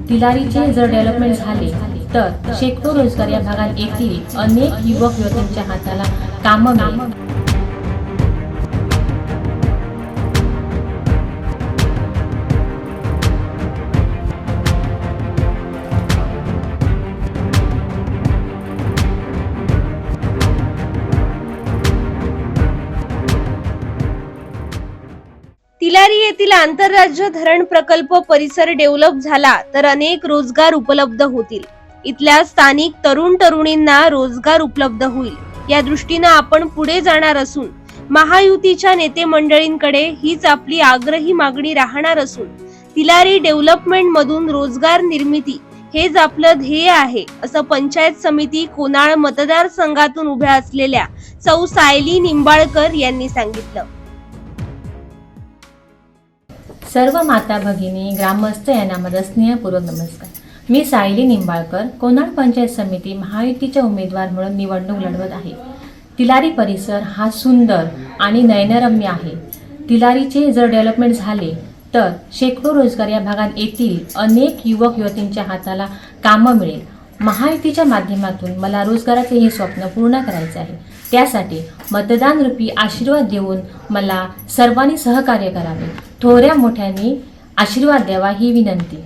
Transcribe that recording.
तिलारीचे जर डेव्हलपमेंट झाले तर शेकडो रोजगार या भागात येतील, अनेक युवक युवतींच्या हाताला कामं मिळेल। तिलारी येथील आंतरराज्य धरण प्रकल्प परिसर डेव्हलप झाला तर अनेक रोजगार उपलब्ध होतील। इथल्या स्थानिक तरुण तरुणींना रोजगार उपलब्ध होईल, या दृष्टीने आपण पुढे जाणार असून महायुतीच्या नेते मंडळींकडे हीच आपली आग्रही मागणी राहणार असून तिलारी डेव्हलपमेंट मधून रोजगार निर्मिती हेच आपलं ध्येय आहे, असं पंचायत समिती कोनाळ मतदारसंघातून उभ्या असलेल्या सौ सायली निंबाळकर यांनी सांगितलं। सर्व माता भगिनी ग्रामस्थ यांना माझा स्नेहपूर्वक नमस्कार। मी सायली निंबाळकर कोनाळ पंचायत समिती महायुतीच्या उमेदवार म्हणून निवडणूक लढवत आहे। तिलारी परिसर हा सुंदर आणि नयनरम्य आहे। तिलारीचे जर डेव्हलपमेंट झाले तर शेकडो रोजगार या भागात येतील, अनेक युवक युवतींच्या हाताला कामं मिळेल। महायुतीच्या माध्यमातून मला रोजगाराचे हे स्वप्न पूर्ण करायचे आहे। त्यासाठी मतदान रूपी आशीर्वाद देऊन मला सर्वांनी सहकार्य करावे, थोड्या मोठ्यांनी आशीर्वाद द्यावा ही विनंती।